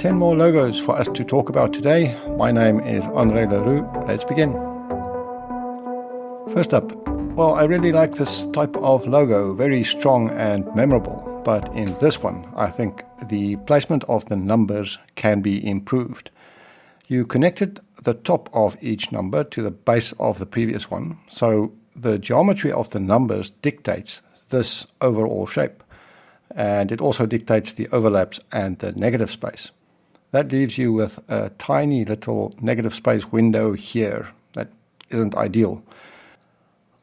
10 more logos for us to talk about today. My name is Andre Leroux. Let's begin. First up, well, I really like this type of logo, very strong and memorable. But in this one, I think the placement of the numbers can be improved. You connected the top of each number to the base of the previous one, so the geometry of the numbers dictates this overall shape. And it also dictates the overlaps and the negative space. That leaves you with a tiny little negative space window here. That isn't ideal.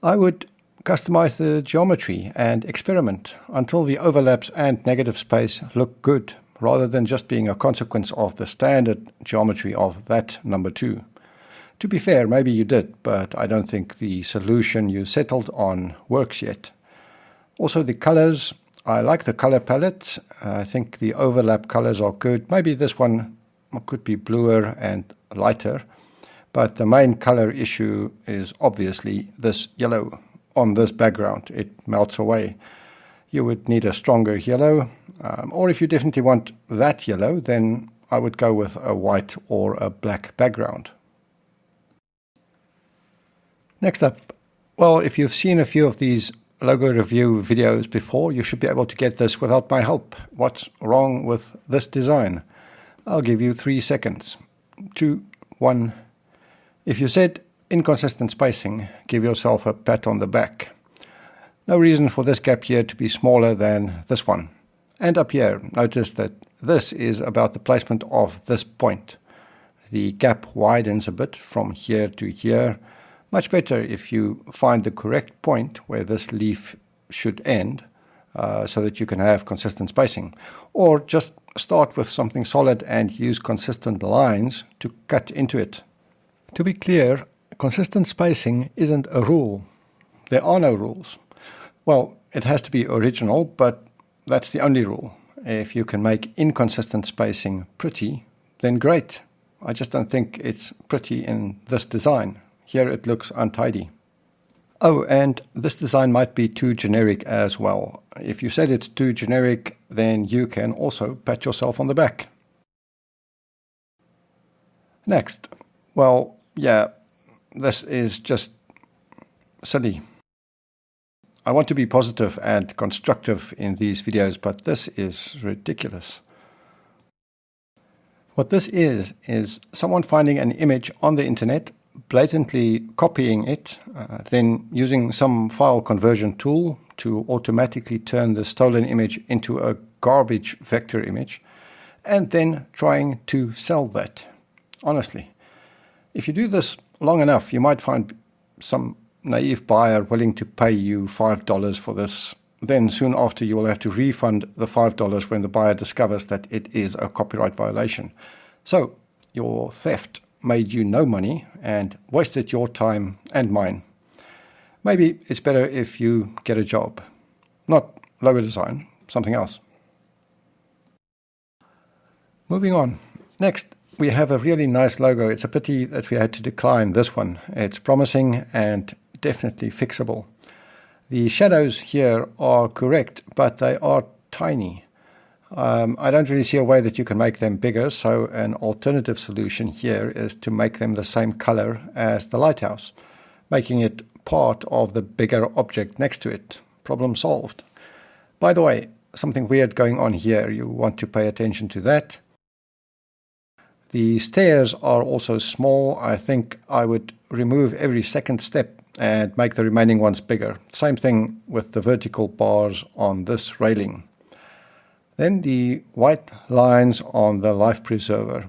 I would customize the geometry and experiment until the overlaps and negative space look good, rather than just being a consequence of the standard geometry of that number 2. To be fair, maybe you did, but I don't think the solution you settled on works yet. Also, the colors. I like the color palette. I think the overlap colors are good. Maybe this one could be bluer and lighter, but the main color issue is obviously this yellow on this background. It melts away. You would need a stronger yellow, or if you definitely want that yellow, then I would go with a white or a black background. Next up, well, if you've seen a few of these logo review videos before, you should be able to get this without my help. What's wrong with this design? I'll give you 3 seconds. 2, 1. If you said inconsistent spacing, give yourself a pat on the back. No reason for this gap here to be smaller than this one. And up here, notice that this is about the placement of this point. The gap widens a bit from here to here. Much better if you find the correct point where this leaf should end, so that you can have consistent spacing. Or just start with something solid and use consistent lines to cut into it. To be clear, consistent spacing isn't a rule. There are no rules. Well, it has to be original, but that's the only rule. If you can make inconsistent spacing pretty, then great. I just don't think it's pretty in this design. Here it looks untidy. Oh, and this design might be too generic as well. If you said it's too generic, then you can also pat yourself on the back. Next, well, yeah, this is just silly. I want to be positive and constructive in these videos, but this is ridiculous. What this is someone finding an image on the internet, blatantly copying it, then using some file conversion tool to automatically turn the stolen image into a garbage vector image, and then trying to sell that. Honestly, if you do this long enough, you might find some naive buyer willing to pay you $5 for this. Then soon after, you will have to refund the $5 when the buyer discovers that it is a copyright violation. So your theft made you no money and wasted your time and mine. Maybe it's better if you get a job. Not logo design, something else. Moving on. Next, we have a really nice logo. It's a pity that we had to decline this one. It's promising and definitely fixable. The shadows here are correct, but they are tiny. I don't really see a way that you can make them bigger, so an alternative solution here is to make them the same color as the lighthouse, making it part of the bigger object next to it. Problem solved. By the way, something weird going on here. You want to pay attention to that. The stairs are also small. I think I would remove every second step and make the remaining ones bigger. Same thing with the vertical bars on this railing. Then the white lines on the life preserver.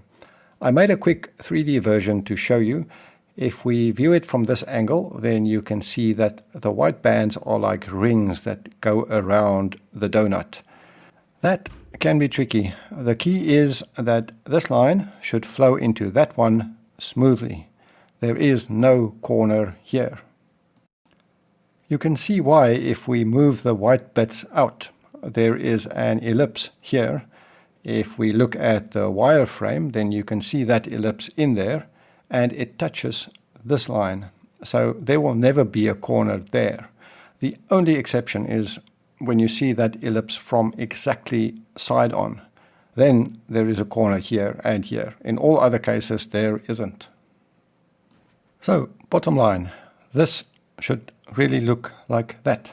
I made a quick 3D version to show you. If we view it from this angle, then you can see that the white bands are like rings that go around the donut. That can be tricky. The key is that this line should flow into that one smoothly. There is no corner here. You can see why if we move the white bits out. There is an ellipse here. If we look at the wireframe, then you can see that ellipse in there, and it touches this line. So there will never be a corner there. The only exception is when you see that ellipse from exactly side on. Then there is a corner here and here. In all other cases, there isn't. So, bottom line, this should really look like that.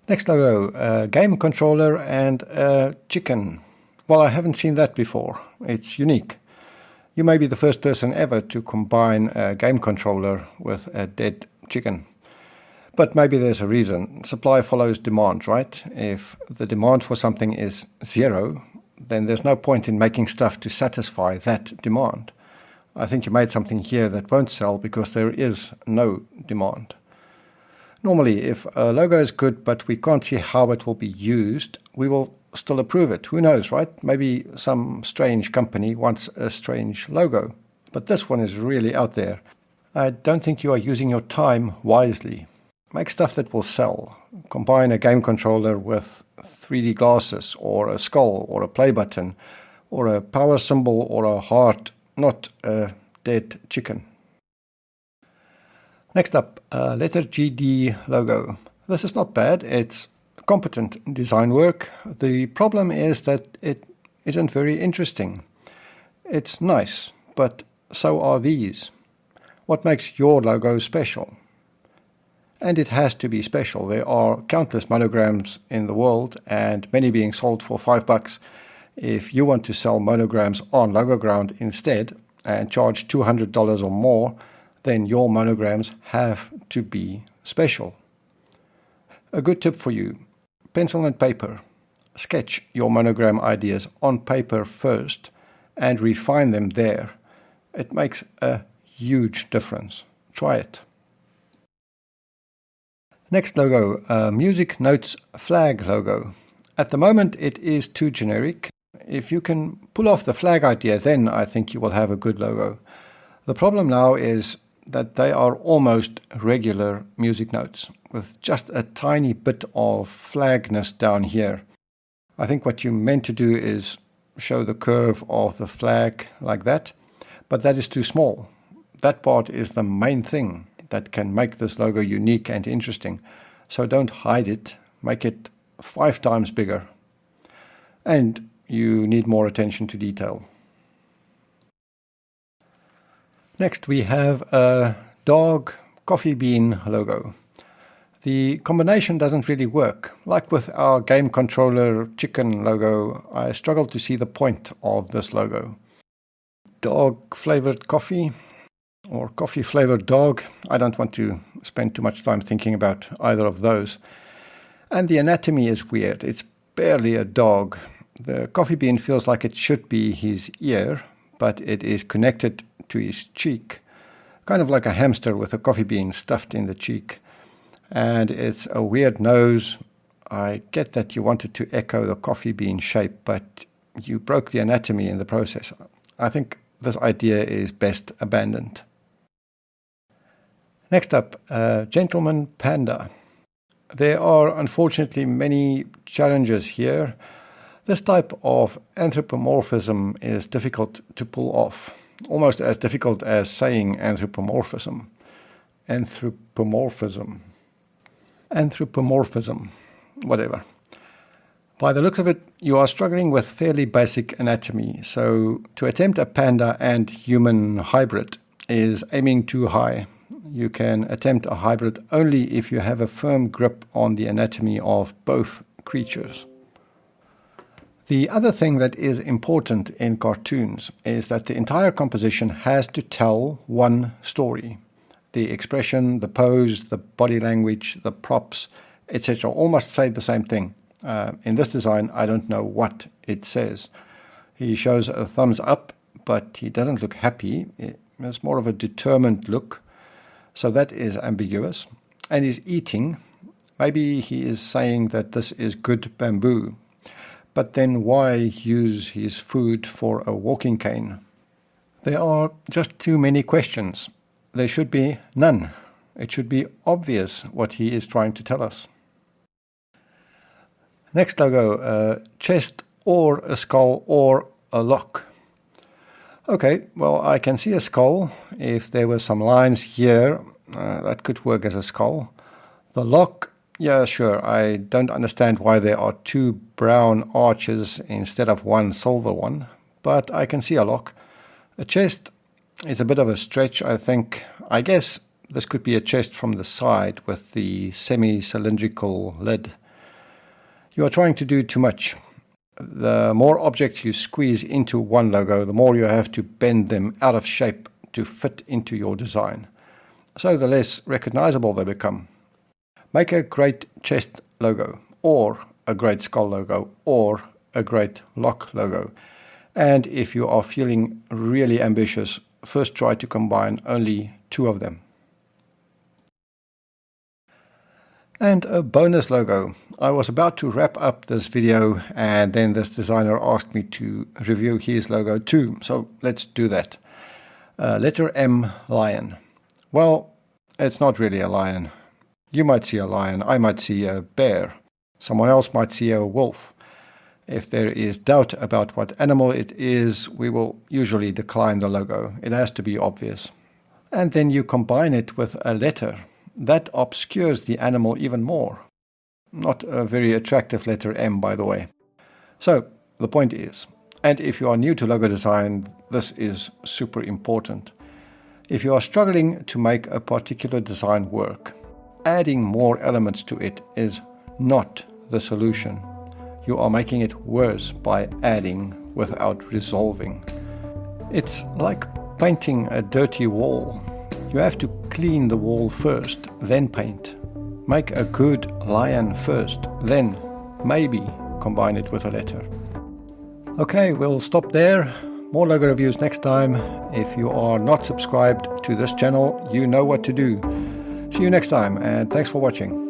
Next logo, a game controller and a chicken. Well, I haven't seen that before. It's unique. You may be the first person ever to combine a game controller with a dead chicken. But maybe there's a reason. Supply follows demand, right? If the demand for something is zero, then there's no point in making stuff to satisfy that demand. I think you made something here that won't sell because there is no demand. Normally, if a logo is good but we can't see how it will be used, we will still approve it. Who knows, right? Maybe some strange company wants a strange logo. But this one is really out there. I don't think you are using your time wisely. Make stuff that will sell. Combine a game controller with 3D glasses, or a skull, or a play button, or a power symbol, or a heart, not a dead chicken. Next up, letter GD logo. This is not bad. It's competent design work. The problem is that it isn't very interesting. It's nice, but so are these. What makes your logo special? And it has to be special. There are countless monograms in the world, and many being sold for $5. If you want to sell monograms on LogoGround instead and charge $200 or more, then your monograms have to be special. A good tip for you: pencil and paper. Sketch your monogram ideas on paper first and refine them there. It makes a huge difference. Try it. Next logo, Music Notes flag logo. At the moment it is too generic. If you can pull off the flag idea, then I think you will have a good logo. The problem now is that they are almost regular music notes with just a tiny bit of flagness down here. I think what you meant to do is show the curve of the flag like that, but that is too small. That part is the main thing that can make this logo unique and interesting. So don't hide it, make it 5 times bigger. And you need more attention to detail. Next we have a dog coffee bean logo. The combination doesn't really work. Like with our game controller chicken logo, I struggle to see the point of this logo. Dog flavored coffee or coffee flavored dog. I don't want to spend too much time thinking about either of those. And the anatomy is weird. It's barely a dog. The coffee bean feels like it should be his ear, but it is connected to his cheek, kind of like a hamster with a coffee bean stuffed in the cheek. And it's a weird nose. I get that you wanted to echo the coffee bean shape, but you broke the anatomy in the process. I think this idea is best abandoned. Next up, Gentleman Panda. There are unfortunately many challenges here. This type of anthropomorphism is difficult to pull off. Almost as difficult as saying anthropomorphism. Anthropomorphism, whatever. By the looks of it, you are struggling with fairly basic anatomy, so to attempt a panda and human hybrid is aiming too high. You can attempt a hybrid only if you have a firm grip on the anatomy of both creatures. The other thing that is important in cartoons is that the entire composition has to tell one story. The expression, the pose, the body language, the props, etc. all must say the same thing. In this design, I don't know what it says. He shows a thumbs up, but he doesn't look happy. It's more of a determined look. So that is ambiguous. And he's eating. Maybe he is saying that this is good bamboo. But then why use his food for a walking cane? There are just too many questions. There should be none. It should be obvious what he is trying to tell us. Next logo, a chest or a skull or a lock. Okay, well, I can see a skull. If there were some lines here, that could work as a skull. The lock Yeah, sure, I don't understand why there are two brown arches instead of one silver one, but I can see a lock. A chest is a bit of a stretch, I think. I guess this could be a chest from the side with the semi-cylindrical lid. You are trying to do too much. The more objects you squeeze into one logo, the more you have to bend them out of shape to fit into your design. So the less recognizable they become. Make a great chest logo, or a great skull logo, or a great lock logo. And if you are feeling really ambitious, first try to combine only two of them. And a bonus logo. I was about to wrap up this video and then this designer asked me to review his logo too, so let's do that. Letter M, lion. Well, it's not really a lion. You might see a lion, I might see a bear, someone else might see a wolf. If there is doubt about what animal it is, we will usually decline the logo. It has to be obvious. And then you combine it with a letter. That obscures the animal even more. Not a very attractive letter M, by the way. So, the point is, and if you are new to logo design, this is super important. If you are struggling to make a particular design work, adding more elements to it is not the solution. You are making it worse by adding without resolving. It's like painting a dirty wall. You have to clean the wall first, then paint. Make a good lion first, then maybe combine it with a letter. Okay, we'll stop there. More logo reviews next time. If you are not subscribed to this channel, you know what to do. See you next time, and thanks for watching.